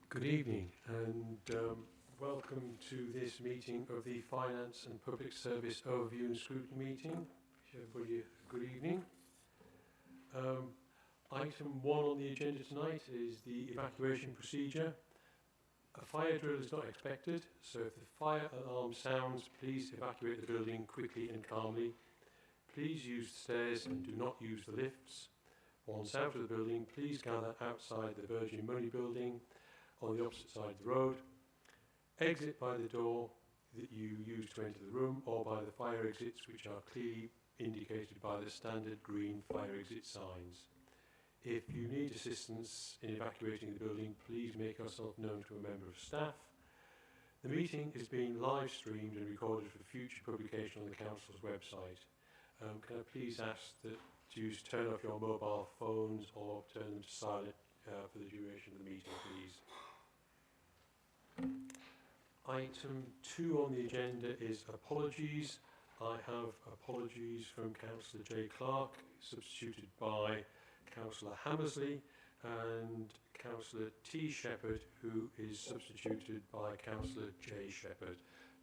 Good evening and welcome to this meeting of the Finance and Public Service Overview and Scrutiny meeting. Everybody, good evening. Item 1 on the agenda tonight is the evacuation procedure. A fire drill is not expected, so if the fire alarm sounds, please evacuate the building quickly and calmly. Please use the stairs and do not use the lifts. Once out of the building, please gather outside the Virgin Money building on the opposite side of the road. Exit by the door that you use to enter the room or by the fire exits, which are clearly indicated by the standard green fire exit signs. If you need assistance in evacuating the building, please make yourself known to a member of staff. The meeting is being live streamed and recorded for future publication on the Council's website. Can I please ask that you turn off your mobile phones or turn them to silent for the duration of the meeting, please. Item 2 on the agenda is apologies. I have apologies from Councillor J. Clark, substituted by Councillor Hammersley, and Councillor T. Shepherd, who is substituted by Councillor J. Shepherd.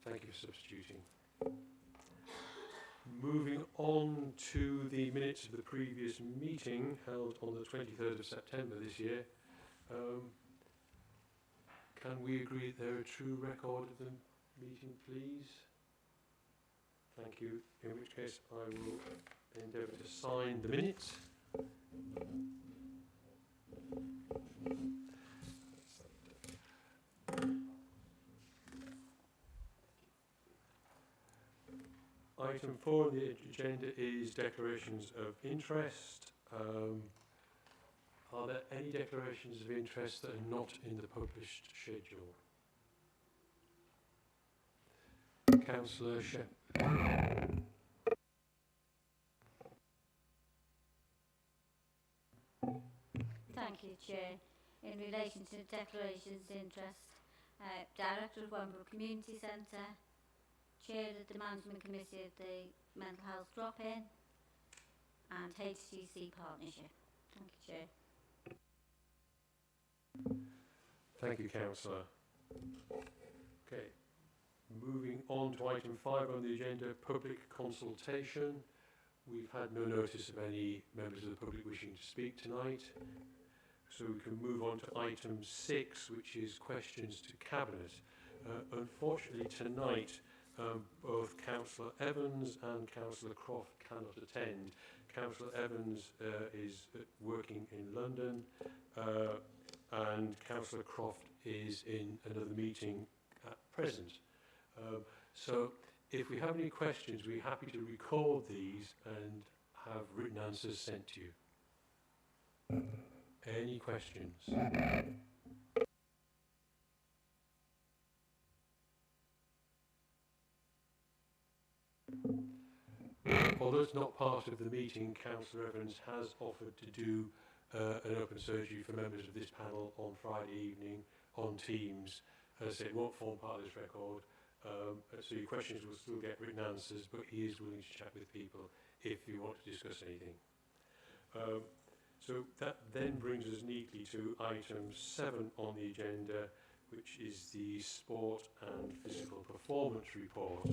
Thank you for substituting. Moving on to the minutes of the previous meeting held on the 23rd of September this year. Can we agree that they're a true record of the meeting, please? Thank you. In which case, I will endeavour to sign the minutes. Item 4 on the agenda is declarations of interest. Are there any declarations of interest that are not in the published schedule? Councillor Shepherd. Thank you, Chair. In relation to declarations of interest, Director of Wembley Community Centre, Chair of the Management Committee of the Mental Health Drop-In, and HTC Partnership. Thank you, Chair. Thank you, Councillor. Okay, moving on to item 5 on the agenda, public consultation. We've had no notice of any members of the public wishing to speak tonight, so we can move on to item 6, which is questions to Cabinet. Unfortunately, tonight, both Councillor Evans and Councillor Croft cannot attend. Councillor Evans is working in London, and Councillor Croft is in another meeting at present. So if we have any questions, we're happy to record these and have written answers sent to you. Any questions? Although it's not part of the meeting, Councillor Evans has offered to do an open surgery for members of this panel on Friday evening on Teams. As I said, it won't form part of this record, so your questions will still get written answers, but he is willing to chat with people if you want to discuss anything. So that then brings us neatly to item 7 on the agenda, which is the Sport and Physical Performance Report.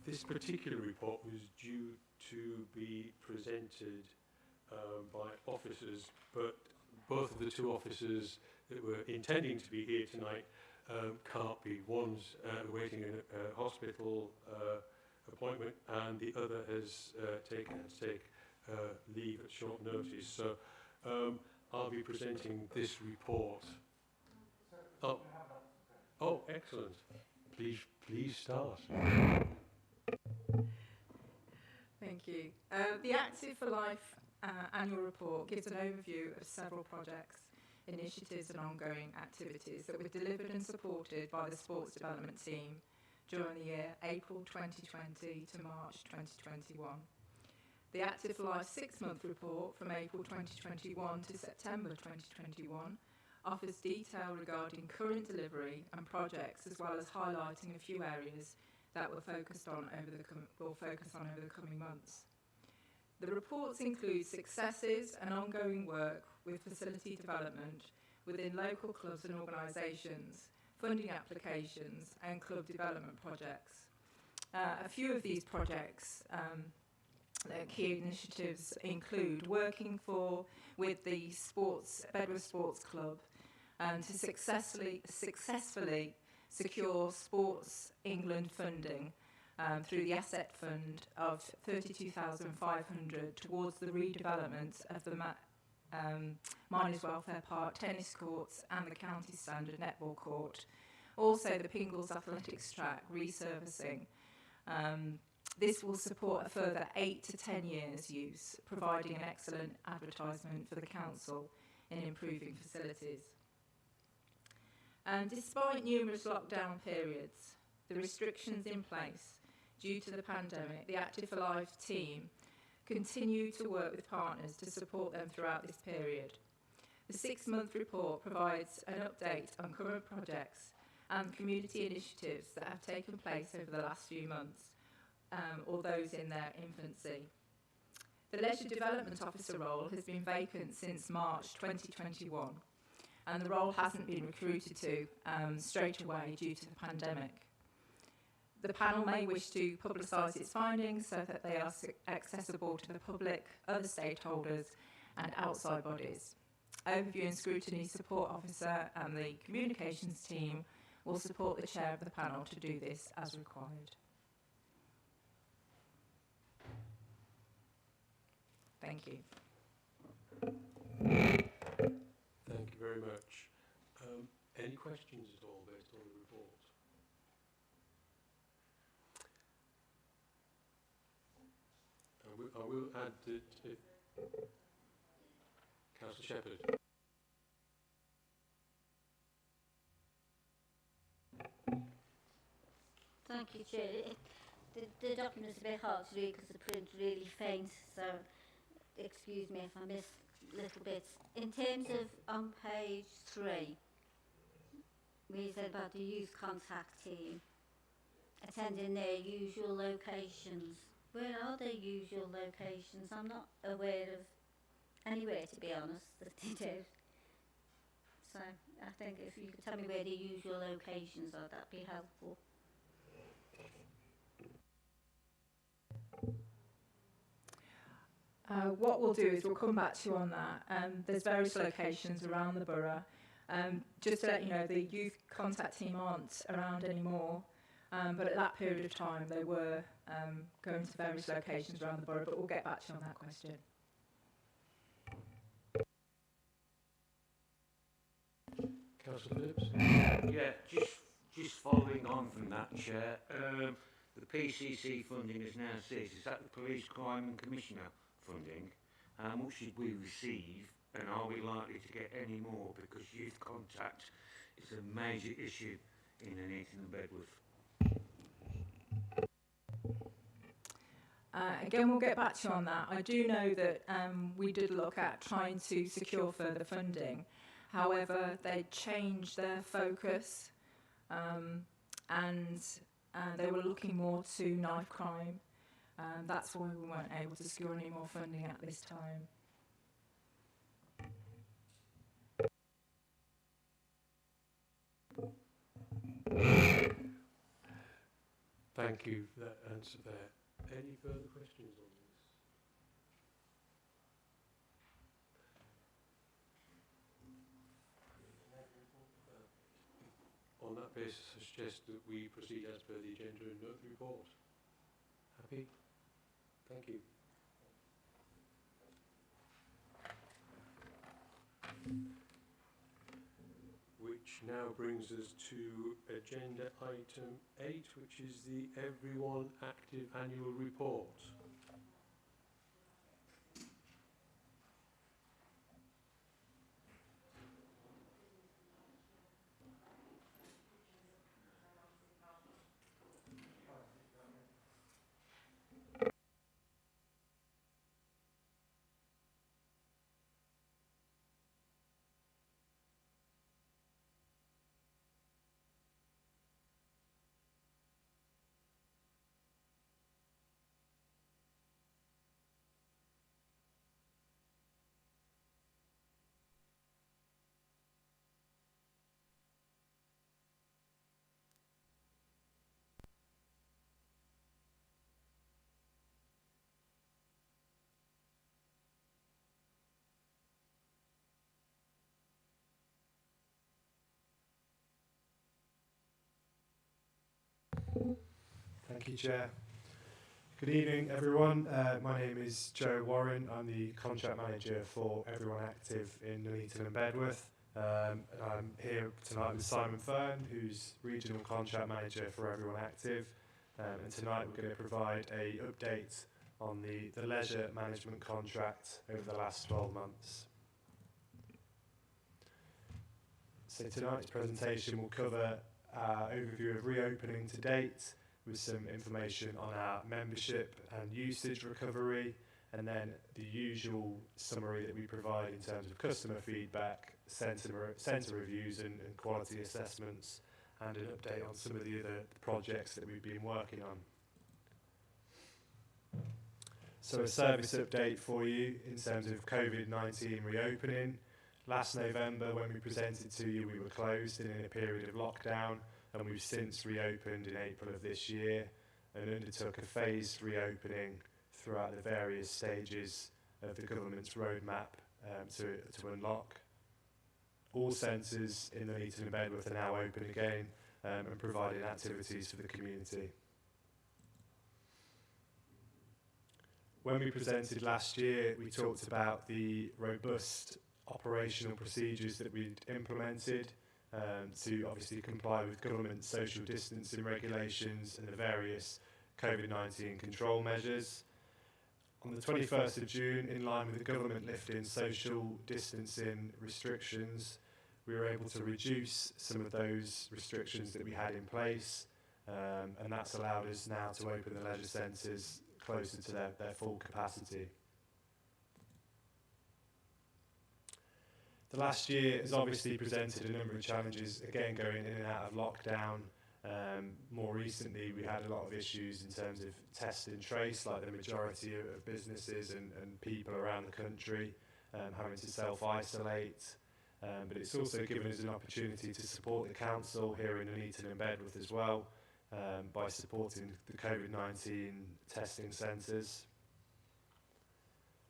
This particular report was due to be presented by officers, but both of the two officers that were intending to be here tonight can't be. One's awaiting a hospital appointment, and the other has taken to take leave at short notice. So I'll be presenting this report. Oh, excellent. Please start. Thank you. The Active for Life annual report gives an overview of several projects, initiatives and ongoing activities that were delivered and supported by the Sports Development Team during the year April 2020 to March 2021. The Active for Life 6-month report from April 2021 to September 2021 offers detail regarding current delivery and projects, as well as highlighting a few areas that we'll focus on over the coming months. The reports include successes and ongoing work with facility development within local clubs and organisations, funding applications and club development projects. A few of these projects, key initiatives include working with the Bedworth Sports Club to successfully secure Sports England funding through the asset fund of $32,500 towards the redevelopment of the Miners Welfare Park, tennis courts and the county standard netball court. Also the Pingles Athletics track resurfacing. This will support a further 8 to 10 years use, providing an excellent advertisement for the council in improving facilities. And despite numerous lockdown periods, the restrictions in place due to the pandemic, the Active for Life team continue to work with partners to support them throughout this period. The 6-month report provides an update on current projects and community initiatives that have taken place over the last few months, or those in their infancy. The Leisure Development Officer role has been vacant since March 2021, and the role hasn't been recruited to straight away due to the pandemic. The panel may wish to publicise its findings so that they are accessible to the public, other stakeholders and outside bodies. Overview and Scrutiny Support Officer and the Communications team will support the chair of the panel to do this as required. Thank you. Thank you very much. Any questions at all based on the report? I will add that Councillor Shepherd. Thank you, Chair. The document's a bit hard to read because the print's really faint, so excuse me if I miss little bits. In terms of on page 3, where you said about the youth contact team attending their usual locations, where are their usual locations? I'm not aware of anywhere, to be honest, that they do. So I think if you could tell me where the usual locations are, that'd be helpful. What we'll do is we'll come back to you on that. There's various locations around the borough. Just to let you know, the youth contact team aren't around anymore, but at that period of time they were going to various locations around the borough, but we'll get back to you on that question. Councillor Phillips? Yeah, just following on from that, Chair. The PCC funding has now ceased. Is that the Police Crime and Commissioner funding? How much did we receive, and are we likely to get any more? Because youth contact is a major issue in Nuneaton and Bedworth. Again, we'll get back to you on that. I do know that we did look at trying to secure further funding. However, they changed their focus and they were looking more to knife crime. That's why we weren't able to secure any more funding at this time. Thank you for that answer there. Any further questions on this? On that basis, I suggest that we proceed as per the agenda and note the report. Happy? Thank you. Which now brings us to agenda item 8, which is the Everyone Active Annual Report. Thank you, Chair. Good evening, everyone. My name is Joe Warren. I'm the contract manager for Everyone Active in Nuneaton and Bedworth. I'm here tonight with Simon Fern, who's regional contract manager for Everyone Active. And tonight we're going to provide an update on the leisure management contract over the last 12 months. So tonight's presentation will cover our overview of reopening to date, with some information on our membership and usage recovery, and then the usual summary that we provide in terms of customer feedback, centre reviews and quality assessments, and an update on some of the other projects that we've been working on. So a service update for you in terms of COVID-19 reopening. Last November, when we presented to you, we were closed and in a period of lockdown, and we've since reopened in April of this year and undertook a phased reopening throughout the various stages of the government's roadmap to unlock. All centres in Nuneaton and Bedworth are now open again and providing activities for the community. When we presented last year, we talked about the robust operational procedures that we'd implemented to obviously comply with government social distancing regulations and the various COVID-19 control measures. On the 21st of June, in line with the government lifting social distancing restrictions, we were able to reduce some of those restrictions that we had in place, and that's allowed us now to open the leisure centres closer to their full capacity. The last year has obviously presented a number of challenges, again going in and out of lockdown. More recently, we had a lot of issues in terms of test and trace, like the majority of businesses and people around the country having to self-isolate. But it's also given us an opportunity to support the council here in Nuneaton and Bedworth as well by supporting the COVID-19 testing centres.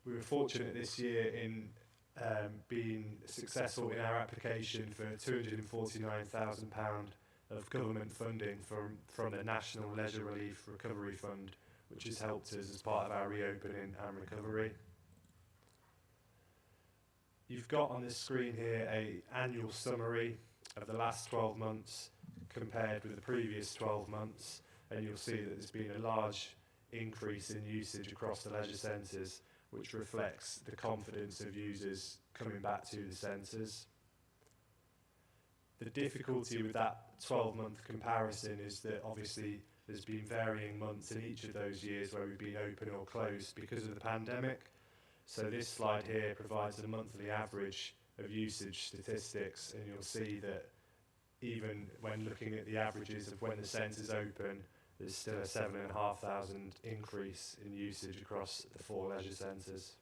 We were fortunate this year in being successful in our application for £249,000 of government funding from the National Leisure Relief Recovery Fund, which has helped us as part of our reopening and recovery. You've got on the screen here an annual summary of the last 12 months compared with the previous 12 months, and you'll see that there's been a large increase in usage across the leisure centres, which reflects the confidence of users coming back to the centres. The difficulty with that 12-month comparison is that obviously there's been varying months in each of those years where we've been open or closed because of the pandemic. So this slide here provides a monthly average of usage statistics, and you'll see that even when looking at the averages of when the centre's open, there's still a 7,500 increase in usage across the 4 leisure centres.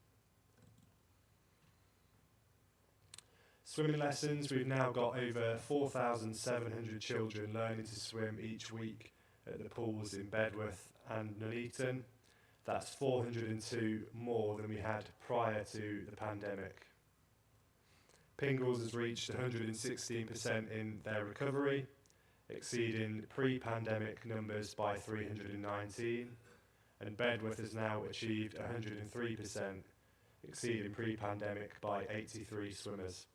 Swimming lessons, we've now got over 4,700 children learning to swim each week at the pools in Bedworth and Nuneaton. That's 402 more than we had prior to the pandemic. Pingles has reached 116% in their recovery, exceeding pre-pandemic numbers by 319, and Bedworth has now achieved 103%, exceeding pre-pandemic by 83 swimmers.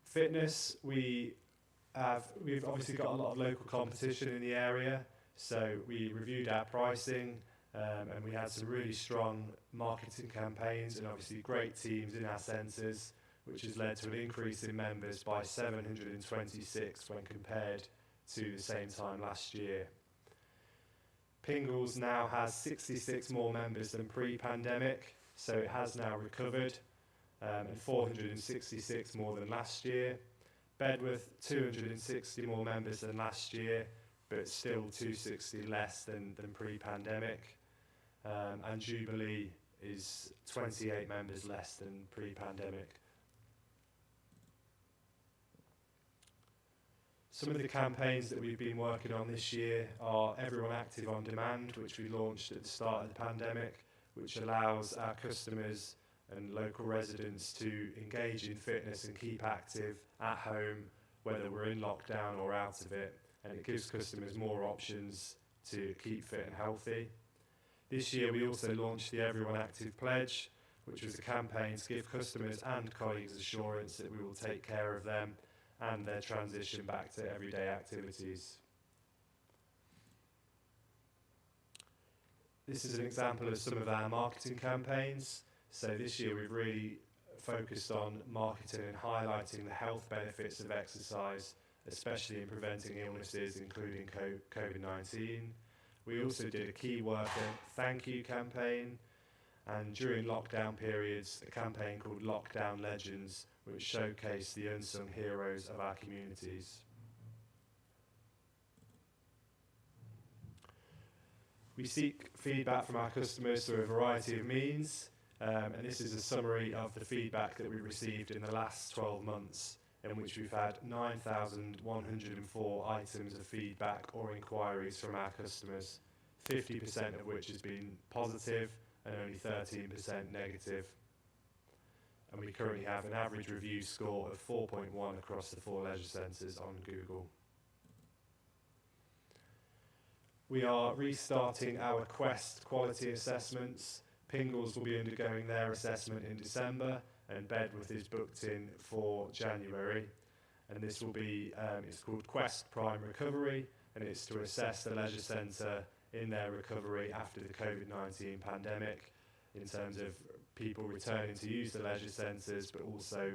Fitness, we've obviously got a lot of local competition in the area, so we reviewed our pricing and we had some really strong marketing campaigns and obviously great teams in our centres, which has led to an increase in members by 726 when compared to the same time last year. Pingles now has 66 more members than pre-pandemic, so it has now recovered, and 466 more than last year. Bedworth, 260 more members than last year, but still 260 less than pre-pandemic. And Jubilee is 28 members less than pre-pandemic. Some of the campaigns that we've been working on this year are Everyone Active on Demand, which we launched at the start of the pandemic, which allows our customers and local residents to engage in fitness and keep active at home, whether we're in lockdown or out of it, and it gives customers more options to keep fit and healthy. This year we also launched the Everyone Active Pledge, which was a campaign to give customers and colleagues assurance that we will take care of them and their transition back to everyday activities. This is an example of some of our marketing campaigns. So this year we've really focused on marketing and highlighting the health benefits of exercise, especially in preventing illnesses including COVID-19. We also did a key worker thank you campaign, and during lockdown periods a campaign called Lockdown Legends, which showcased the unsung heroes of our communities. We seek feedback from our customers through a variety of means, and this is a summary of the feedback that we received in the last 12 months, in which we've had 9,104 items of feedback or inquiries from our customers, 50% of which has been positive and only 13% negative. And we currently have an average review score of 4.1 across the 4 leisure centres on Google. We are restarting our Quest quality assessments. Pingles will be undergoing their assessment in December, and Bedworth is booked in for January. And this will be, it's called Quest Prime Recovery, and it's to assess the leisure centre in their recovery after the COVID-19 pandemic, in terms of people returning to use the leisure centres, but also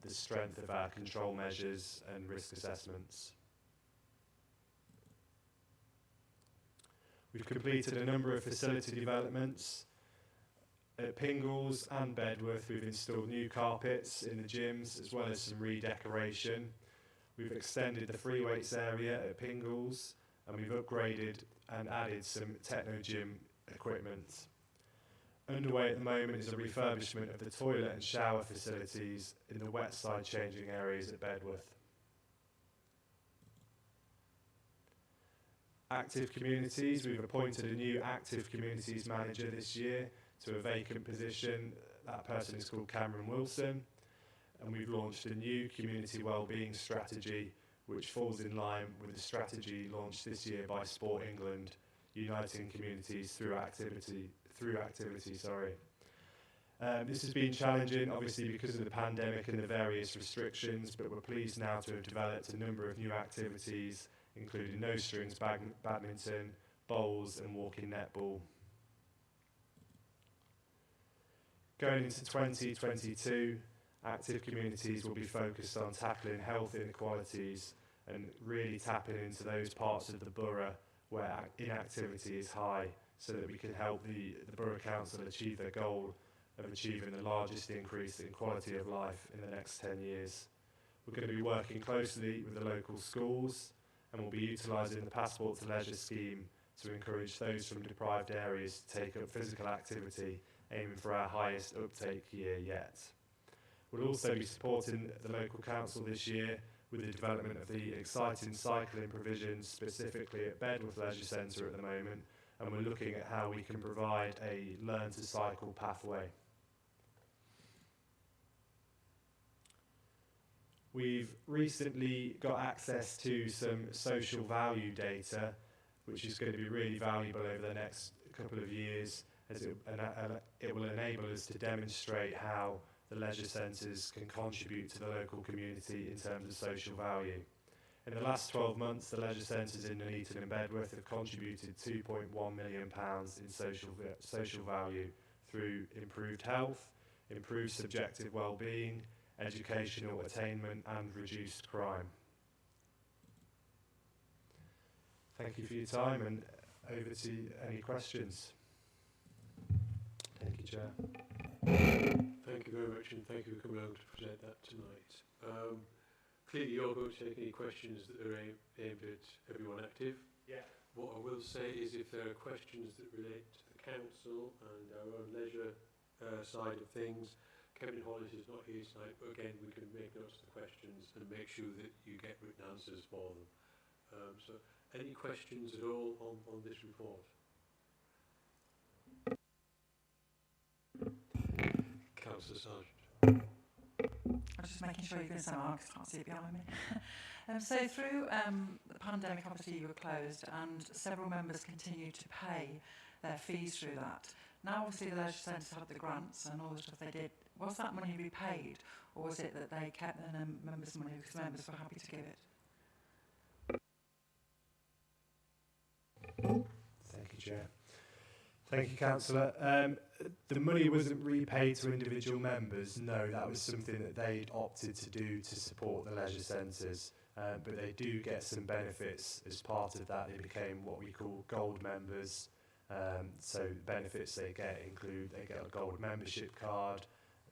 the strength of our control measures and risk assessments. We've completed a number of facility developments. At Pingles and Bedworth, we've installed new carpets in the gyms, as well as some redecoration. We've extended the free weights area at Pingles, and we've upgraded and added some techno gym equipment. Underway at the moment is a refurbishment of the toilet and shower facilities in the wet side changing areas at Bedworth. Active communities, we've appointed a new active communities manager this year to a vacant position. That person is called Cameron Wilson, and we've launched a new community wellbeing strategy which falls in line with the strategy launched this year by Sport England, uniting communities through activity. This has been challenging, obviously, because of the pandemic and the various restrictions, but we're pleased now to have developed a number of new activities, including no strings badminton, bowls and walking netball. Going into 2022, active communities will be focused on tackling health inequalities and really tapping into those parts of the borough where inactivity is high, so that we can help the Borough Council achieve their goal of achieving the largest increase in quality of life in the next 10 years. We're going to be working closely with the local schools, and we'll be utilising the Passport to Leisure scheme to encourage those from deprived areas to take up physical activity, aiming for our highest uptake year yet. We'll also be supporting the local council this year with the development of the exciting cycling provisions, specifically at Bedworth Leisure Centre at the moment, and we're looking at how we can provide a learn to cycle pathway. We've recently got access to some social value data, which is going to be really valuable over the next couple of years, as it will enable us to demonstrate how the leisure centres can contribute to the local community in terms of social value. In the last 12 months, the leisure centres in Nuneaton and Bedworth have contributed £2.1 million in social value through improved health, improved subjective well-being, educational attainment and reduced crime. Thank you for your time, and over to any questions. Thank you, Chair. Thank you very much, and thank you for coming along to present that tonight. Clearly you're going to take any questions that are aimed at everyone active. Yeah. What I will say is, if there are questions that relate to the council and our own leisure side of things, Kevin Hollis is not here tonight, but again we can make notes of the questions and make sure that you get written answers for them. So any questions at all on this report? Councillor Sargent. I'm just making sure you can sound, I can't see it behind me. So through the pandemic, obviously you were closed and several members continued to pay their fees through that. Now obviously the leisure centres had the grants and all the stuff they did. Was that money repaid, or was it that they kept their members' money because members were happy to give it? Thank you, Chair. Thank you, Councillor. The money wasn't repaid to individual members. No, that was something that they'd opted to do to support the leisure centres. But they do get some benefits as part of that. They became what we call gold members. So the benefits they get include they get a gold membership card,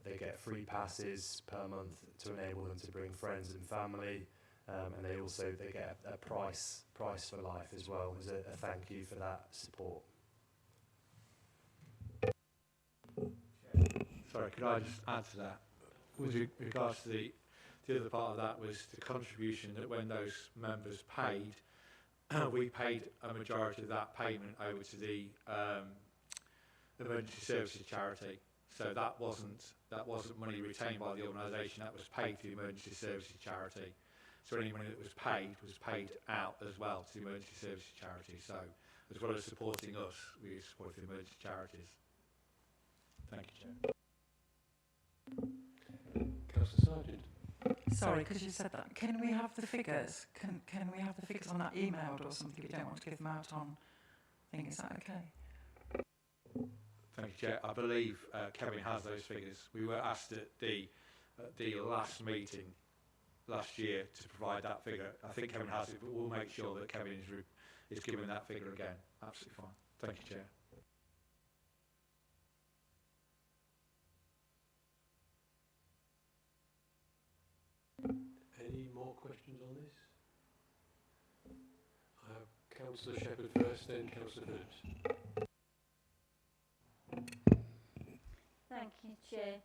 they get free passes per month to enable them to bring friends and family, and they get a price for life as well as a thank you for that support. Sorry, could I just add to that? With regards to the other part of that was the contribution that when those members paid, we paid a majority of that payment over to the emergency services charity. So that wasn't money retained by the organisation. That was paid to the emergency services charity. So any money that was paid out as well to the emergency services charity. So as well as supporting us, we supported the emergency charities. Thank you, Chair. Councillor Sargent. Sorry, because you said that. Can we have the figures? Can we have the figures on that emailed or something if you don't want to give them out on thing? Is that okay? Thank you, Chair. I believe Kevin has those figures. We were asked at the last meeting last year to provide that figure. I think Kevin has it, but we'll make sure that Kevin is given that figure again. Absolutely fine. Thank you, Chair. Any more questions on this? I have Councillor Shepherd first, then Councillor Phillips. Thank you, Chair.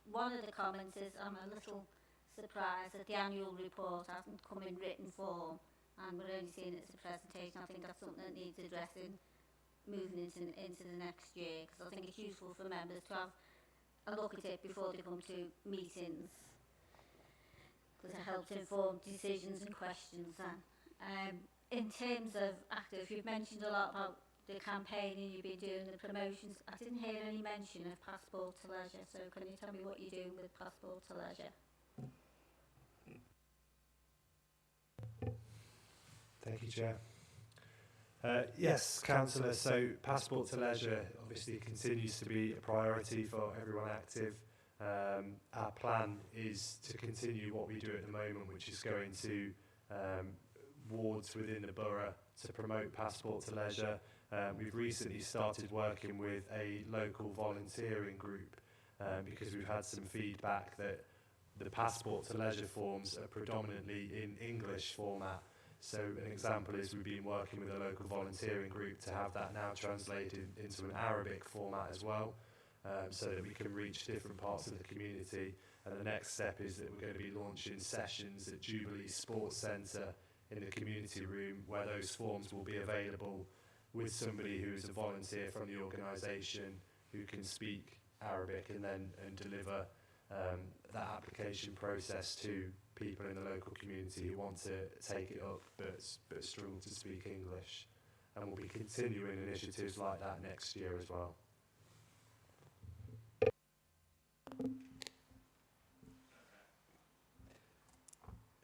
One of the comments is I'm a little surprised that the annual report hasn't come in written form and we're only seeing it as a presentation. I think that's something that needs addressing moving into the next year, because I think it's useful for members to have a look at it before they come to meetings, because it helps inform decisions and questions then. In terms of active, you've mentioned a lot about the campaign and you've been doing the promotions. I didn't hear any mention of Passport to Leisure, so can you tell me what you're doing with Passport to Leisure? Thank you, Chair. Yes, Councillor, so Passport to Leisure obviously continues to be a priority for everyone active. Our plan is to continue what we do at the moment, which is going to wards within the borough to promote Passport to Leisure. We've recently started working with a local volunteering group because we've had some feedback that the Passport to Leisure forms are predominantly in English format. So an example is we've been working with a local volunteering group to have that now translated into an Arabic format as well, so that we can reach different parts of the community. And the next step is that we're going to be launching sessions at Jubilee Sports Centre in the community room, where those forms will be available with somebody who is a volunteer from the organisation who can speak Arabic and deliver that application process to people in the local community who want to take it up but struggle to speak English. And we'll be continuing initiatives like that next year as well.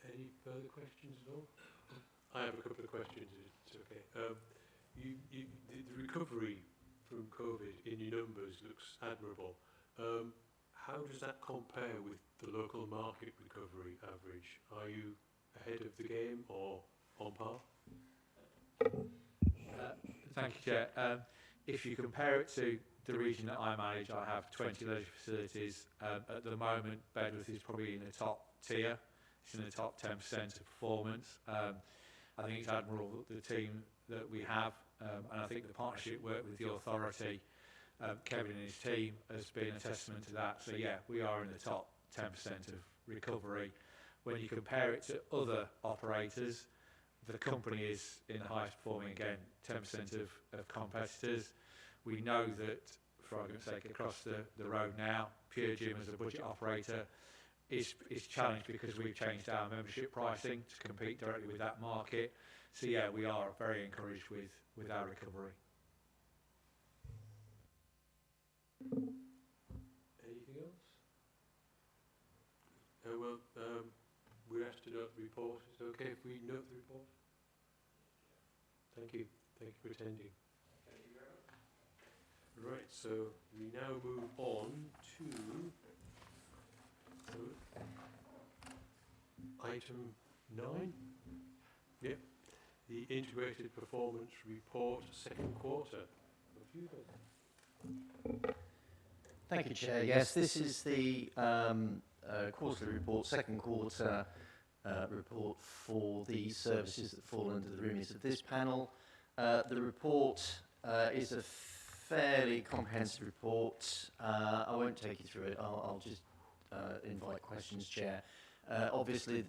Any further questions at all? I have a couple of questions, it's okay. The recovery from COVID in your numbers looks admirable. How does that compare with the local market recovery average? Are you ahead of the game or on par? Thank you, Chair. If you compare it to the region that I manage, I have 20 leisure facilities. At the moment, Bedworth is probably in the top tier. It's in the top 10% of performance. I think it's admirable, the team that we have, and I think the partnership work with the authority, Kevin and his team, has been a testament to that. So yeah, we are in the top 10% of recovery. When you compare it to other operators, the company is in the highest performing, again, 10% of competitors. We know that, for argument's sake, across the road now, Pure Gym as a budget operator is challenged because we've changed our membership pricing to compete directly with that market. So yeah, we are very encouraged with our recovery. Anything else? We're asked to note the report. Is it okay if we note the report? Thank you. Thank you for attending. Thank you very much. Right, so we now move on to item 9. Yep. The Integrated Performance Report, second quarter. What have you got? Thank you, Chair. Yes, this is the quarterly report, second quarter report for the services that fall under the remit of this panel. The report is a fairly comprehensive report. I won't take you through it. I'll just invite questions, Chair. Obviously,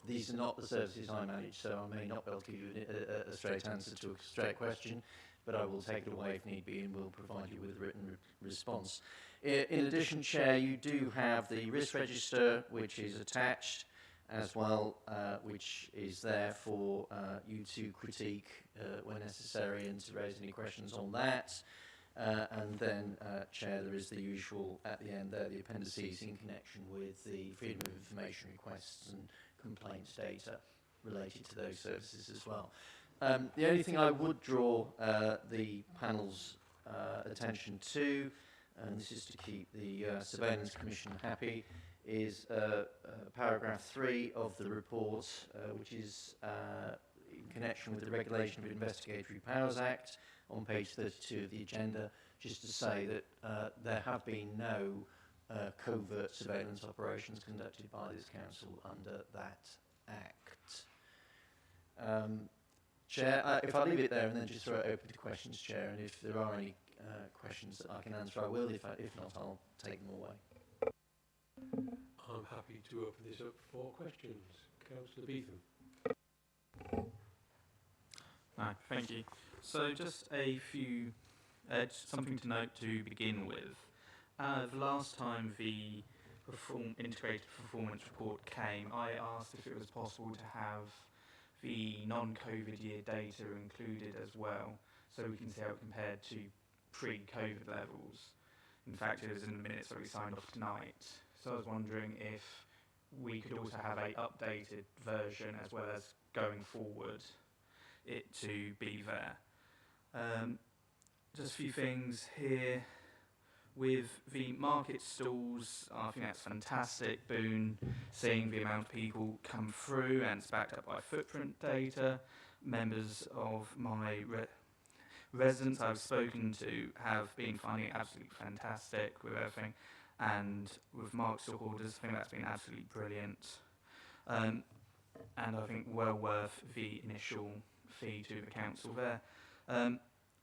these are not the services I manage, so I may not be able to give you a straight answer to a straight question, but I will take it away if need be and will provide you with a written response. In addition, Chair, you do have the risk register, which is attached as well, which is there for you to critique when necessary and to raise any questions on that. And then, Chair, there is the usual at the end there, the appendices in connection with the freedom of information requests and complaints data related to those services as well. The only thing I would draw the panel's attention to, and this is to keep the Surveillance Commission happy, is paragraph 3 of the report, which is in connection with the Regulation of Investigatory Powers Act on page 32 of the agenda, just to say that there have been no covert surveillance operations conducted by this council under that act. Chair, if I leave it there and then just throw it open to questions, Chair, and if there are any questions that I can answer, I will. If not, I'll take them away. I'm happy to open this up for questions. Councillor Beetham. Thank you. So just a few, something to note to begin with. The last time the integrated performance report came, I asked if it was possible to have the non-COVID year data included as well, so we can see how it compared to pre-COVID levels. In fact, it was in the minutes that we signed off tonight. So I was wondering if we could also have a updated version as well as going forward, it to be there. Just a few things here. With the market stalls, I think that's fantastic. Boon, seeing the amount of people come through, and it's backed up by footprint data. Members of my residents I've spoken to have been finding it absolutely fantastic with everything. And with market stock orders, I think that's been absolutely brilliant. And I think well worth the initial fee to the council there.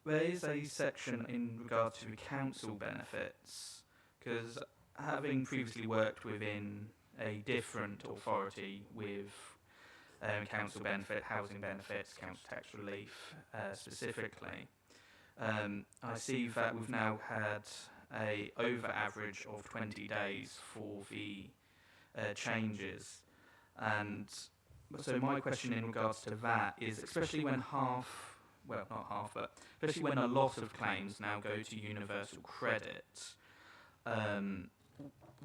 There is a section in regard to the council benefits, because having previously worked within a different authority with council benefit, housing benefits, council tax relief specifically, I see that we've now had a over average of 20 days for the changes. And so my question in regards to that is, especially when especially when a lot of claims now go to universal credit,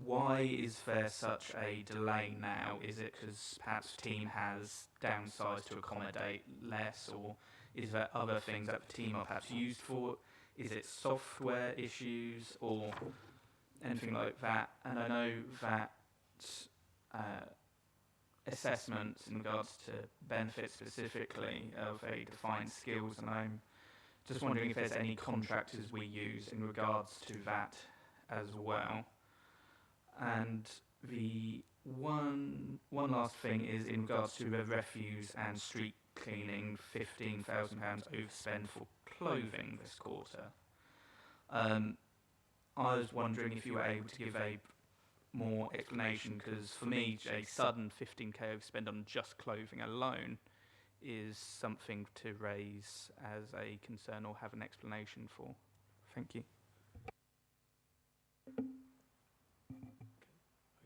why is there such a delay now? Is it because perhaps the team has downsized to accommodate less, or is there other things that the team are perhaps used for? Is it software issues or anything like that? And I know that assessments in regards to benefits specifically of a defined skills, and I'm just wondering if there's any contractors we use in regards to that as well. And the one last thing is in regards to the refuse and street cleaning, £15,000 overspend for clothing this quarter. I was wondering if you were able to give a more explanation, because for me a sudden 15k overspend on just clothing alone is something to raise as a concern or have an explanation for. Thank you.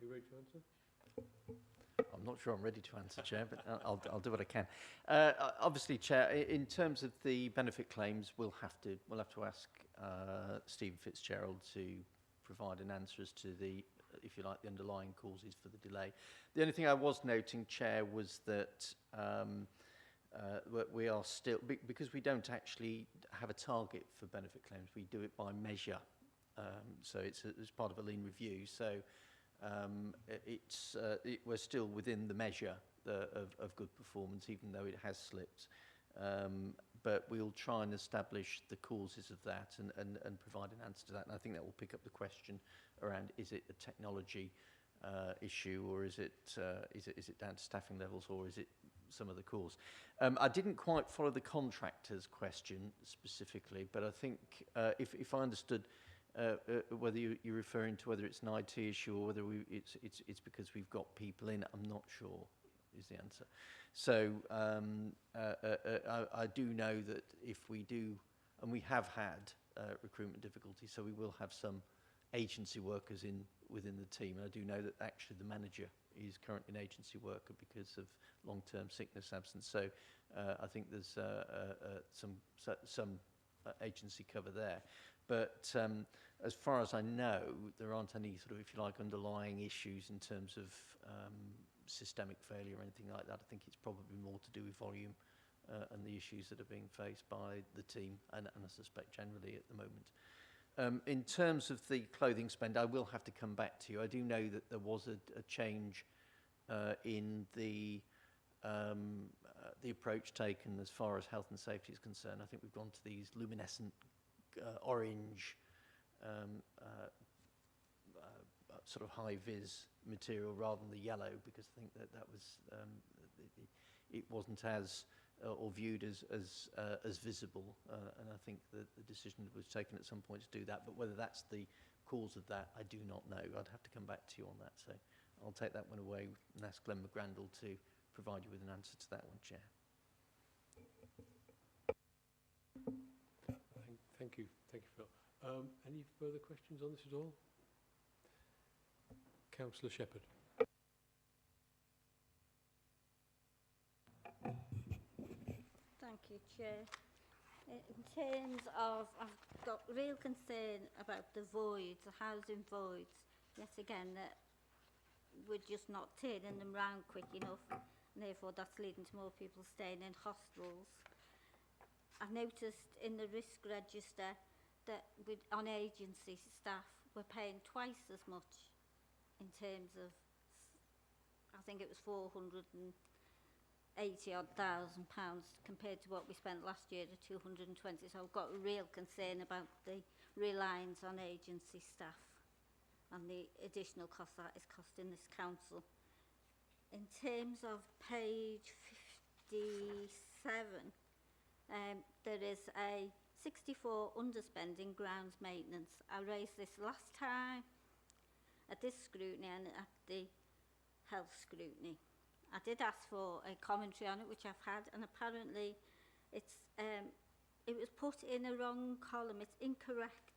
you ready to answer? I'm not sure I'm ready to answer, Chair, but I'll do what I can. Obviously, Chair, in terms of the benefit claims, we'll have to ask Stephen Fitzgerald to provide an answer as to the, if you like, the underlying causes for the delay. The only thing I was noting, Chair, was that we are still, because we don't actually have a target for benefit claims, we do it by measure. So it's part of a lean review. So we're still within the measure of good performance, even though it has slipped. But we'll try and establish the causes of that and provide an answer to that. And I think that will pick up the question around, is it a technology issue, or is it down to staffing levels, or is it some other cause? I didn't quite follow the contractors question specifically, but I think if I understood whether you're referring to whether it's an IT issue or whether it's because we've got people in, I'm not sure is the answer. So I do know that if we do, and we have had recruitment difficulties, so we will have some agency workers within the team. And I do know that actually the manager is currently an agency worker because of long-term sickness absence. So I think there's some agency cover there. But as far as I know, there aren't any sort of, if you like, underlying issues in terms of systemic failure or anything like that. I think it's probably more to do with volume and the issues that are being faced by the team and I suspect generally at the moment. In terms of the clothing spend, I will have to come back to you. I do know that there was a change in the approach taken as far as health and safety is concerned. I think we've gone to these luminescent orange sort of high-vis material rather than the yellow, because I think that was it wasn't as or viewed as visible, and I think that the decision was taken at some point to do that. But whether that's the cause of that, I do not know. I'd have to come back to you on that. So I'll take that one away and ask Glenn McGrandle to provide you with an answer to that one, Chair. Thank you, Phil. Any further questions on this at all? Councillor Shepherd. Thank you, Chair. In terms of, I've got real concern about the voids, the housing voids. Yet again, that we're just not turning them round quick enough, and therefore that's leading to more people staying in hostels. I've noticed in the risk register that on agency staff we're paying twice as much in terms of, I think it was £480,000 compared to what we spent last year, the 220. So I've got a real concern about the reliance on agency staff and the additional cost that is costing this council. In terms of page 57, there is a 64 underspending grounds maintenance. I raised this last time at this scrutiny and at the health scrutiny. I did ask for a commentary on it, which I've had, and apparently it's it was put in a wrong column. It's incorrect,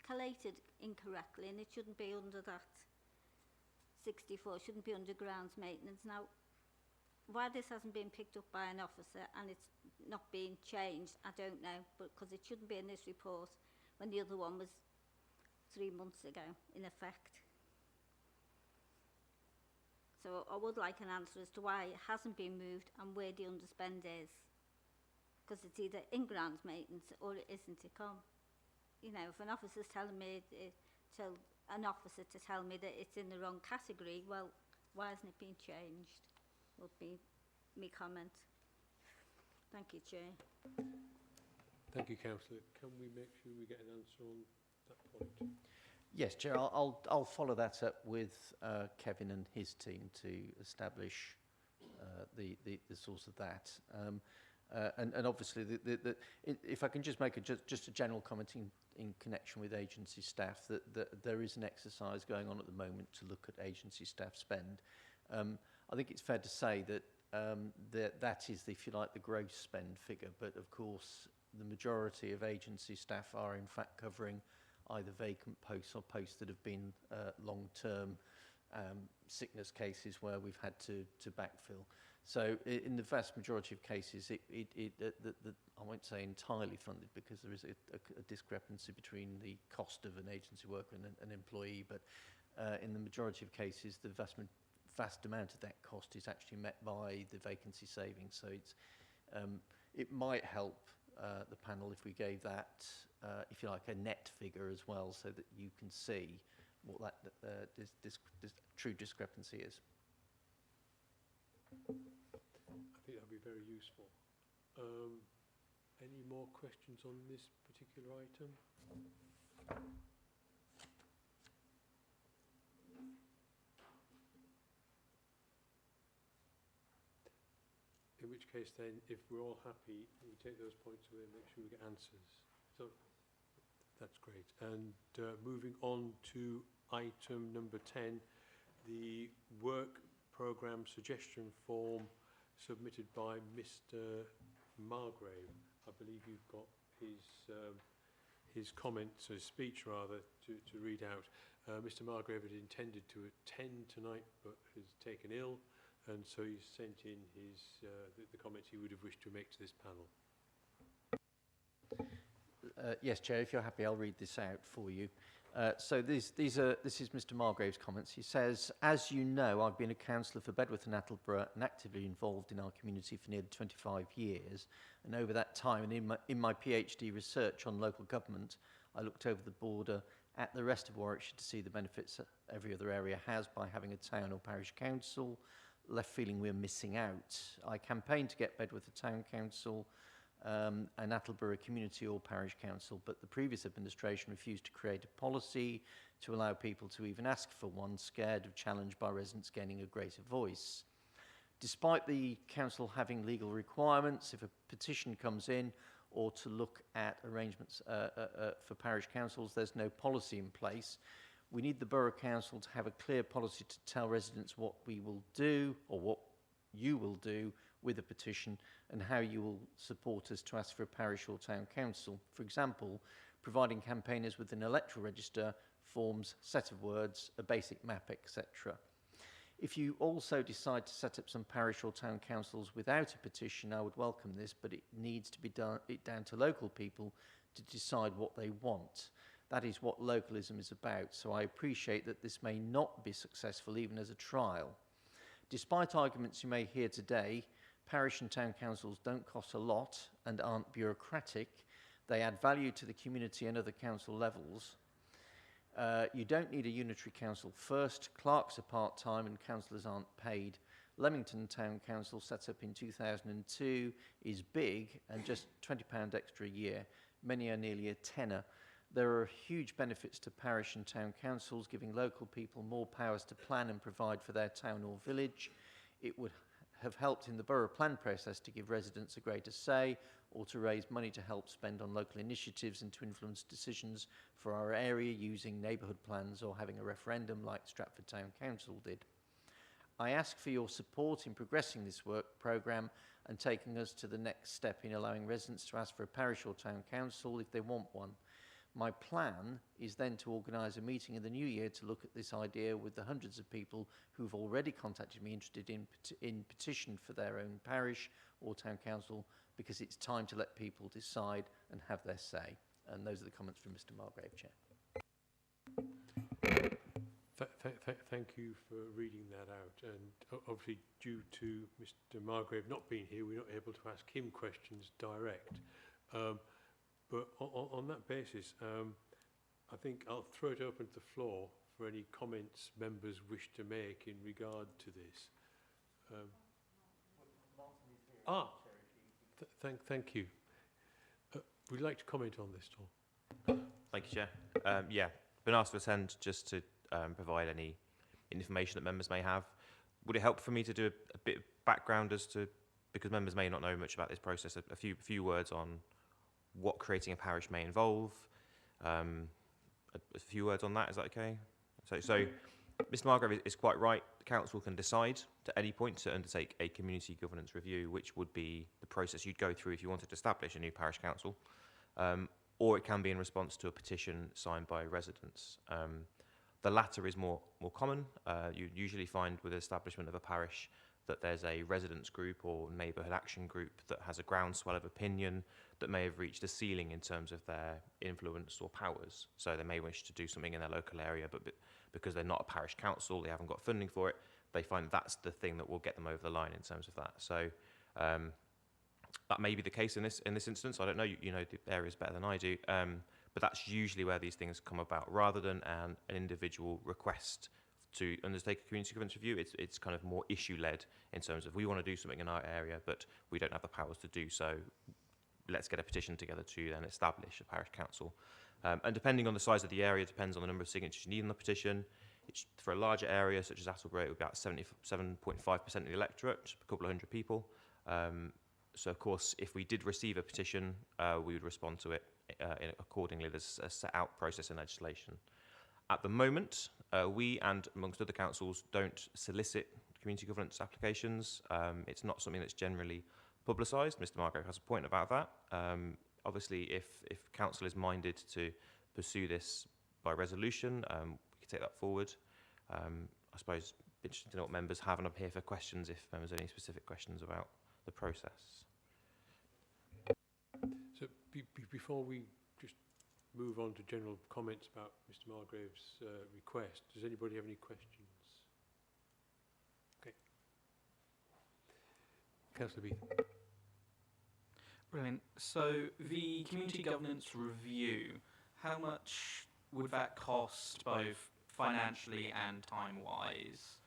collated incorrectly, and it shouldn't be under that 64. It shouldn't be under grounds maintenance. Now, why this hasn't been picked up by an officer and it's not being changed, I don't know, but because it shouldn't be in this report when the other one was 3 months ago in effect. So I would like an answer as to why it hasn't been moved and where the underspend is, because it's either in grounds maintenance or it isn't. It can't, you know, if an officer's telling me tell me that it's in the wrong category, well, why hasn't it been changed? Would be my comment. Thank you, Chair. Thank you, Councillor. Can we make sure we get an answer on that point? Yes, Chair. I'll follow that up with Kevin and his team to establish the source of that. And obviously, if I can just make just a general comment in connection with agency staff, that there is an exercise going on at the moment to look at agency staff spend. I think it's fair to say that that is, if you like, the gross spend figure, but of course the majority of agency staff are in fact covering either vacant posts or posts that have been long-term sickness cases where we've had to backfill. So in the vast majority of cases, I won't say entirely funded because there is a discrepancy between the cost of an agency worker and an employee, but in the majority of cases, the vast amount of that cost is actually met by the vacancy savings. So it might help the panel if we gave that, if you like, a net figure as well, so that you can see what that this true discrepancy is. I think that would be very useful. Any more questions on this particular item? In which case then, if we're all happy, we take those points away and make sure we get answers. So that's great. And moving on to item number 10, the work programme suggestion form submitted by Mr. Margrave. I believe you've got his comments, his speech rather, to read out. Mr. Margrave had intended to attend tonight but has taken ill, and so he's sent in his the comments he would have wished to make to this panel. Yes, Chair, if you're happy, I'll read this out for you. So this is Mr. Margrave's comments. He says, as you know, I've been a councillor for Bedworth and Borough and actively involved in our community for nearly 25 years. And over that time, and in my PhD research on local government, I looked over the border at the rest of Warwickshire to see the benefits that every other area has by having a town or parish council, left feeling we're missing out. I campaigned to get Bedworth a town council, and Attleborough community or parish council, but the previous administration refused to create a policy to allow people to even ask for one, scared of challenge by residents gaining a greater voice. Despite the council having legal requirements, if a petition comes in or to look at arrangements for parish councils, there's no policy in place. We need the Borough Council to have a clear policy to tell residents what we will do or what you will do with a petition and how you will support us to ask for a parish or town council. For example, providing campaigners with an electoral register, forms, set of words, a basic map, etc. If you also decide to set up some parish or town councils without a petition, I would welcome this, but it needs to be down to local people to decide what they want. That is what localism is about, so I appreciate that this may not be successful even as a trial. Despite arguments you may hear today, parish and town councils don't cost a lot and aren't bureaucratic. They add value to the community and other council levels. You don't need a unitary council first. Clerks are part-time and councillors aren't paid. Leamington Town Council, set up in 2002, is big and just £20 extra a year. Many are nearly a tenner. There are huge benefits to parish and town councils, giving local people more powers to plan and provide for their town or village. It would have helped in the borough plan process to give residents a greater say or to raise money to help spend on local initiatives and to influence decisions for our area using neighbourhood plans or having a referendum like Stratford Town Council did. I ask for your support in progressing this work programme and taking us to the next step in allowing residents to ask for a parish or town council if they want one. My plan is then to organise a meeting in the new year to look at this idea with the hundreds of people who've already contacted me interested in petition for their own parish or town council, because it's time to let people decide and have their say. And those are the comments from Mr. Margrave, Chair. Thank you for reading that out. And obviously, due to Mr. Margrave not being here, we're not able to ask him questions direct. But on that basis, I think I'll throw it open to the floor for any comments members wish to make in regard to this. Thank you. Would you like to comment on this, Tom? Thank you, Chair. Yeah, been asked to attend just to provide any information that members may have. Would it help for me to do a bit of background as to, because members may not know much about this process, a few words on what creating a parish may involve, a few words on that, is that okay? So Mr. Margrave is quite right. The council can decide at any point to undertake a community governance review, which would be the process you'd go through if you wanted to establish a new parish council. or it can be in response to a petition signed by residents. The latter is more common. You usually find with the establishment of a parish that there's a residents group or neighbourhood action group that has a groundswell of opinion that may have reached a ceiling in terms of their influence or powers. So they may wish to do something in their local area, but because they're not a parish council, they haven't got funding for it, they find that's the thing that will get them over the line in terms of that. So that may be the case in this instance. I don't know, you know the areas better than I do, but that's usually where these things come about, rather than an individual request to undertake a community governance review. It's kind of more issue-led in terms of we want to do something in our area, but we don't have the powers to do so. Let's get a petition together to then establish a parish council. And depending on the size of the area, depends on the number of signatures you need on the petition. For a larger area, such as Attleborough, it would be about 77.5% of the electorate, a couple of hundred people. So, of course, if we did receive a petition, we would respond to it accordingly. There's a set-out process in legislation. At the moment, we and amongst other councils don't solicit community governance applications. It's not something that's generally publicised. Mr. Margrave has a point about that. Obviously, if council is minded to pursue this by resolution, we can take that forward. I suppose interested to know what members have, and I'm here for questions if members have any specific questions about the process. So before we just move on to general comments about Mr. Margrave's request, does anybody have any questions? Okay. Councillor Beath. Brilliant. So the community governance review, how much would that cost, both financially and time-wise?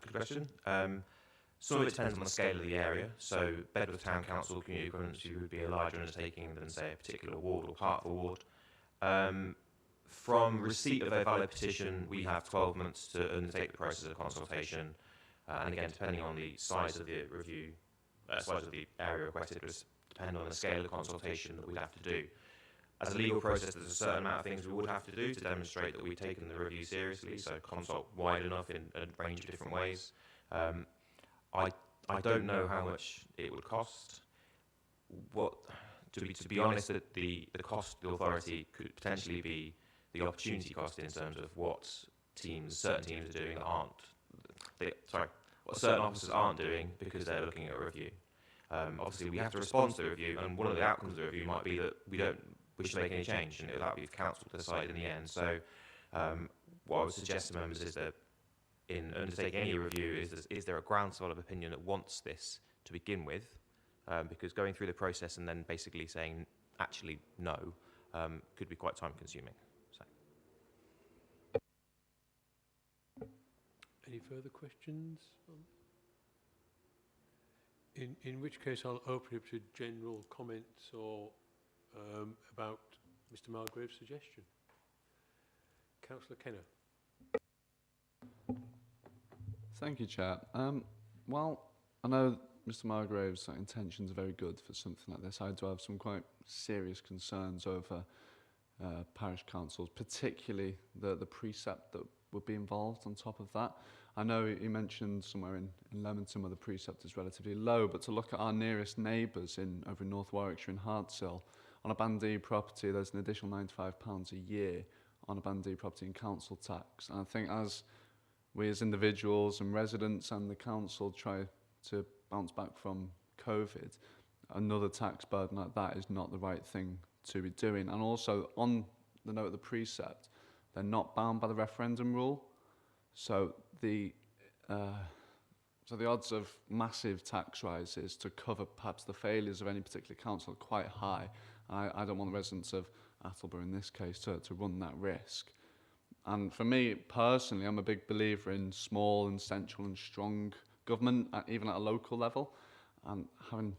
Good question. Some of it depends on the scale of the area. So Bedworth Town Council community governance would be a larger undertaking than, say, a particular ward or part of a ward. From receipt of a valid petition, we have 12 months to undertake the process of consultation. And again, depending on the size of the review, size of the area requested, would depend on the scale of consultation that we'd have to do. As a legal process, there's a certain amount of things we would have to do to demonstrate that we've taken the review seriously, so consult wide enough in a range of different ways. I don't know how much it would cost. To be honest, the cost to the authority could potentially be the opportunity cost in terms of what certain teams are doing that what certain officers aren't doing because they're looking at a review. Obviously, we have to respond to the review, and one of the outcomes of the review might be that we don't wish to make any change, and that would be for council to decide in the end. So, what I would suggest to members is that in undertaking any review, is there a groundswell of opinion that wants this to begin with? Because going through the process and then basically saying actually no could be quite time-consuming. So. Any further questions? In which case, I'll open it to general comments or about Mr. Margrave's suggestion. Councillor Kenner. Thank you, Chair. Well, I know Mr. Margrave's intentions are very good for something like this. I do have some quite serious concerns over parish councils, particularly the precept that would be involved on top of that. I know he mentioned somewhere in Leamington where the precept is relatively low, but to look at our nearest neighbours over in North Warwickshire and Hartshill, on a Band D property, there's an additional £95 a year on a Band D property in council tax. And I think as we as individuals and residents and the council try to bounce back from COVID, another tax burden like that is not the right thing to be doing. And also, on the note of the precept, they're not bound by the referendum rule. So the odds of massive tax rises to cover perhaps the failures of any particular council are quite high. I don't want the residents of Attleborough in this case to run that risk. And for me personally, I'm a big believer in small and central and strong government, even at a local level. And having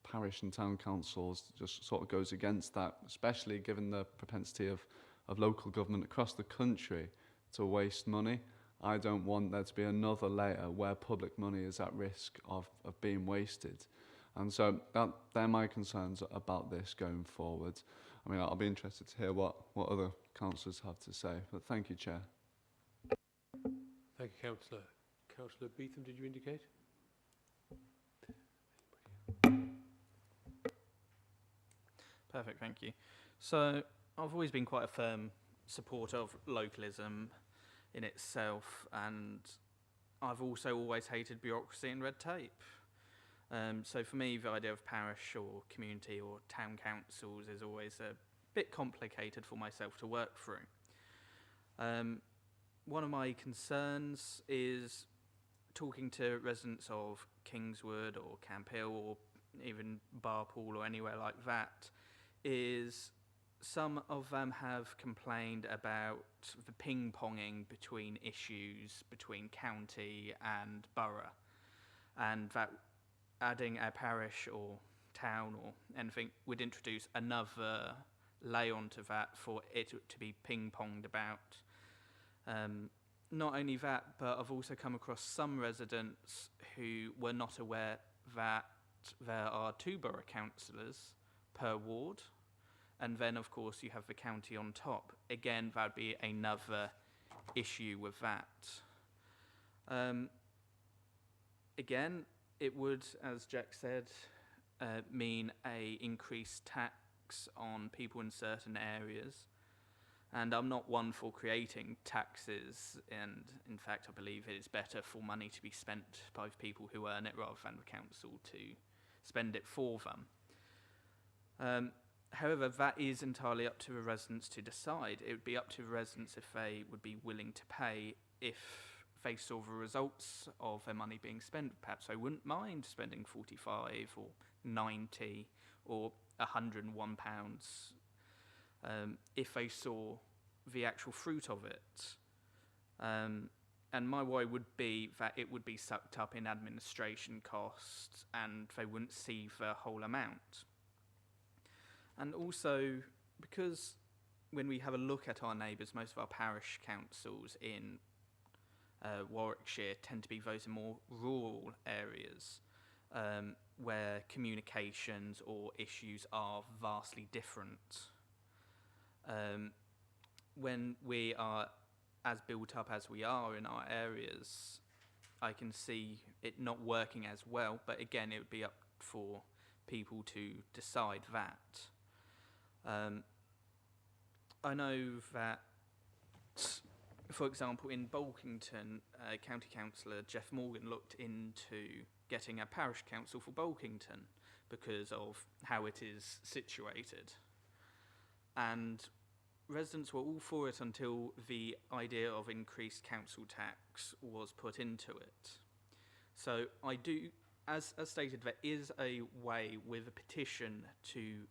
parish and town councils just sort of goes against that, especially given the propensity of local government across the country to waste money. I don't want there to be another layer where public money is at risk of being wasted. And so they're my concerns about this going forward. I mean, I'll be interested to hear what other councillors have to say. But thank you, Chair. Thank you, Councillor. Councillor Beetham, did you indicate? Perfect, thank you. So I've always been quite a firm supporter of localism in itself, and I've also always hated bureaucracy and red tape. So for me, the idea of parish or community or town councils is always a bit complicated for myself to work through. One of my concerns is talking to residents of Kingswood or Camp Hill or even Barpool or anywhere like that, is some of them have complained about the ping-ponging between issues between county and borough, and that adding a parish or town or anything would introduce another layer onto that for it to be ping-ponged about. Not only that, but I've also come across some residents who were not aware that there are 2 borough councillors per ward, and then of course you have the county on top. Again, that would be another issue with that. Again, it would, as Jack said, mean a increased tax on people in certain areas. And I'm not one for creating taxes, and in fact I believe it is better for money to be spent by people who earn it rather than the council to spend it for them. However, that is entirely up to the residents to decide. It would be up to the residents if they would be willing to pay if they saw the results of their money being spent. Perhaps they wouldn't mind spending 45 or 90 or £101 if they saw the actual fruit of it. And my worry would be that it would be sucked up in administration costs and they wouldn't see the whole amount. And also, because when we have a look at our neighbours, most of our parish councils in Warwickshire tend to be those in more rural areas where communications or issues are vastly different. When we are as built up as we are in our areas, I can see it not working as well, but again, it would be up for people to decide that. I know that, for example, in Bolkington, County Councillor Jeff Morgan looked into getting a parish council for Bolkington because of how it is situated. And residents were all for it until the idea of increased council tax was put into it. So I do, as stated, there is a way with a petition to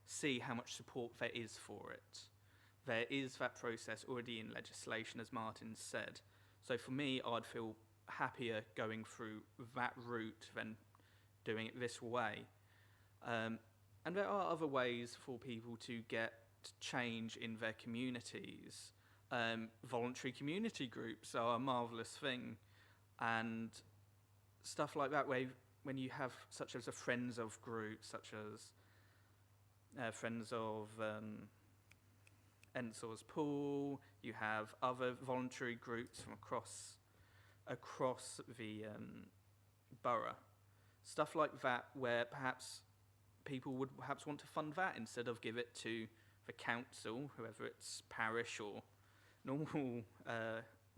see how much support there is for it. There is that process already in legislation, as Martin said. So for me, I'd feel happier going through that route than doing it this way. And there are other ways for people to get change in their communities. Voluntary community groups are a marvellous thing, and stuff like that, where when you have such as a Friends of group, such as Friends of Ensor's Pool, you have other voluntary groups from across the borough. Stuff like that, where perhaps people would perhaps want to fund that instead of give it to the council, whoever it's parish or normal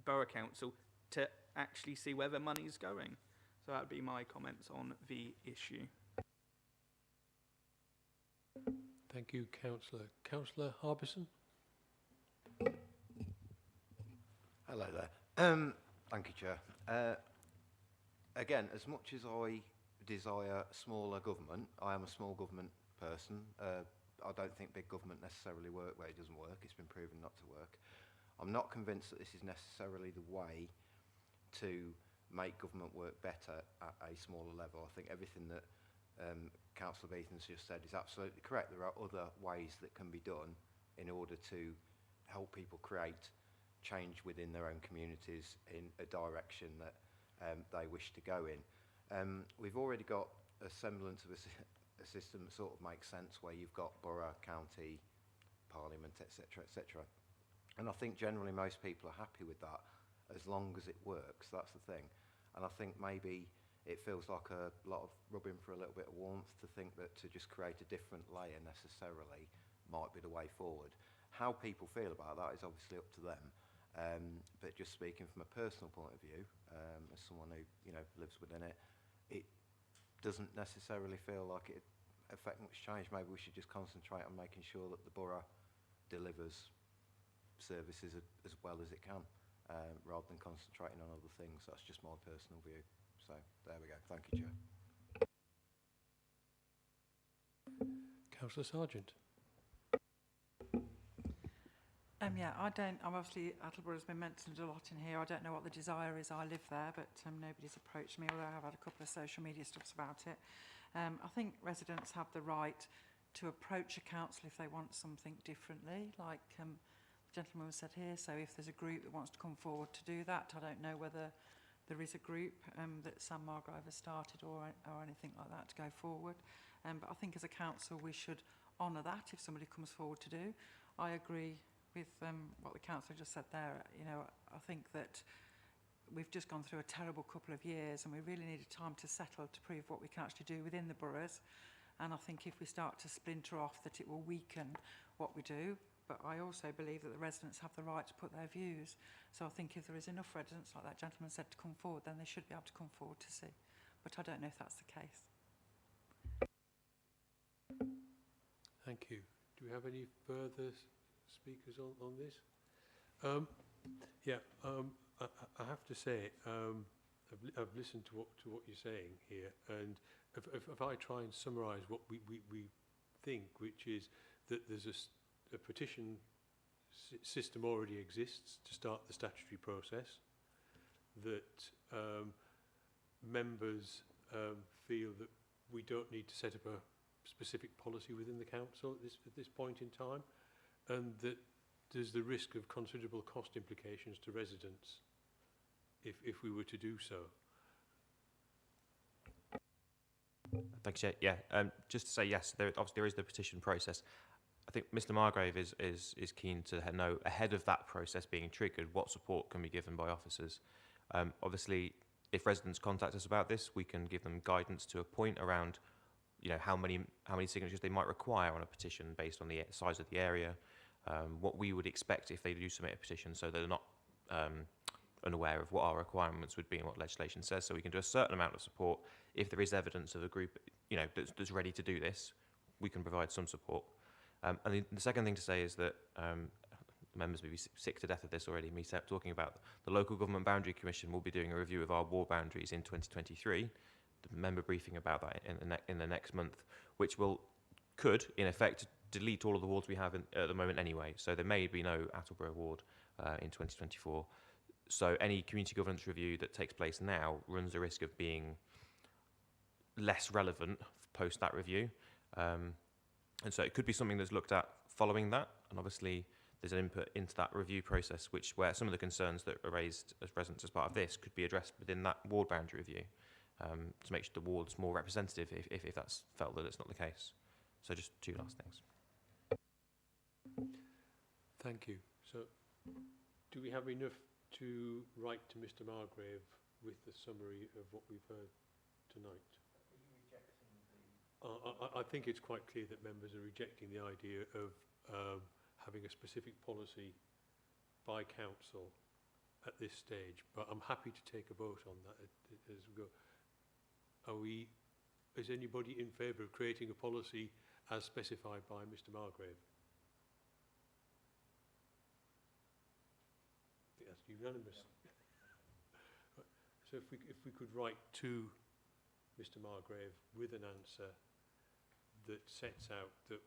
borough council, to actually see where the money's going. So that would be my comments on the issue. Thank you, Councillor. Councillor Harbison? Hello there. Thank you, Chair. Again, as much as I desire smaller government, I am a small government person. I don't think big government necessarily works where it doesn't work. It's been proven not to work. I'm not convinced that this is necessarily the way to make government work better at a smaller level. I think everything that Councillor Beatham's just said is absolutely correct. There are other ways that can be done in order to help people create change within their own communities in a direction that they wish to go in. We've already got a semblance of a system that sort of makes sense, where you've got borough, county, parliament, etc., etc. And I think generally most people are happy with that as long as it works. That's the thing. And I think maybe it feels like a lot of rubbing for a little bit of warmth to think that to just create a different layer necessarily might be the way forward. How people feel about that is obviously up to them. But just speaking from a personal point of view, as someone who lives within it, it doesn't necessarily feel like it affect much change. Maybe we should just concentrate on making sure that the borough delivers services as well as it can, rather than concentrating on other things. That's just my personal view. So there we go. Thank you, Chair. Councillor Sargent. Yeah, obviously Attleborough has been mentioned a lot in here. I don't know what the desire is. I live there, but nobody's approached me, although I have had a couple of social media stuffs about it. I think residents have the right to approach a council if they want something differently, like the gentleman said here. So if there's a group that wants to come forward to do that, I don't know whether there is a group that Sam Margrave has started or anything like that to go forward. But I think as a council we should honour that if somebody comes forward to do. I agree with what the councillor just said there. I think that we've just gone through a terrible couple of years and we really needed time to settle to prove what we can actually do within the boroughs. And I think if we start to splinter off, that it will weaken what we do. But I also believe that the residents have the right to put their views. So I think if there is enough residents, like that gentleman said, to come forward, then they should be able to come forward to see. But I don't know if that's the case. Thank you. Do we have any further speakers on this? I have to say, I've listened to what you're saying here, and if I try and summarise what we think, which is that there's a petition system already exists to start the statutory process, that members feel that we don't need to set up a specific policy within the council at this point in time, and that there's the risk of considerable cost implications to residents if we were to do so. Thanks, Chair. Yeah, just to say yes, obviously there is the petition process. I think Mr Margrave is keen to know ahead of that process being triggered what support can be given by officers. Obviously, if residents contact us about this, we can give them guidance to a point around, how many signatures they might require on a petition based on the size of the area, what we would expect if they do submit a petition, so they're not unaware of what our requirements would be and what legislation says. So we can do a certain amount of support. If there is evidence of a group, that's ready to do this, we can provide some support. And the second thing to say is that members may be sick to death of this already, me talking about the Local Government Boundary Commission will be doing a review of our ward boundaries in 2023, the member briefing about that in the next month, which could, in effect, delete all of the wards we have at the moment anyway. So there may be no Attleborough ward in 2024. So any community governance review that takes place now runs the risk of being less relevant post that review. And so it could be something that's looked at following that. And obviously there's an input into that review process, where some of the concerns that are raised as residents as part of this could be addressed within that ward boundary review, to make sure the ward's more representative if that's felt that it's not the case. So just two last things. Thank you. So do we have enough to write to Mr Margrave with the summary of what we've heard tonight? I think it's quite clear that members are rejecting the idea of having a specific policy by council at this stage, but I'm happy to take a vote on that as we go. Is anybody in favour of creating a policy as specified by Mr Margrave? I think that's unanimous. So if we could write to Mr Margrave with an answer that sets out that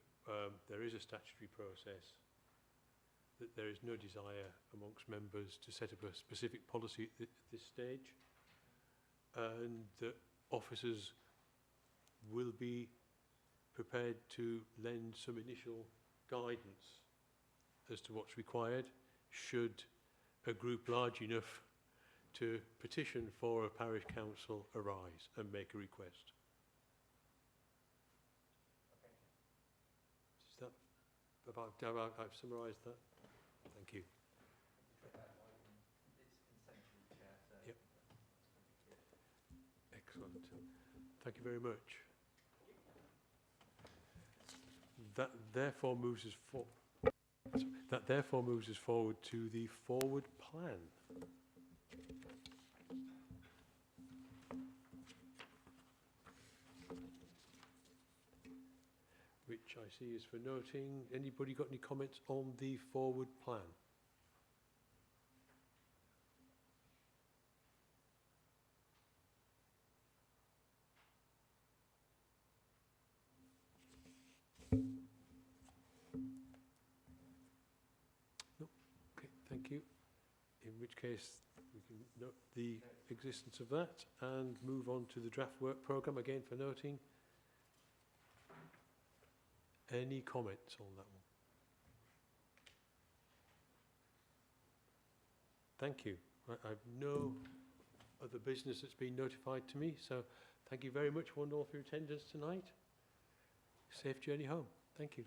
there is a statutory process, that there is no desire amongst members to set up a specific policy at this stage, and that officers will be prepared to lend some initial guidance as to what's required should a group large enough to petition for a parish council arise and make a request. Is that about, I've summarised that? Thank you. Yep. Excellent. Thank you very much. That therefore moves us forward to the forward plan. Which I see is for noting. Anybody got any comments on the forward plan? No? Okay, thank you. In which case we can note the existence of that and move on to the draft work programme, again for noting. Any comments on that one? Thank you. I've no other business that's been notified to me, so thank you very much one and all for your attendance tonight. Safe journey home. Thank you.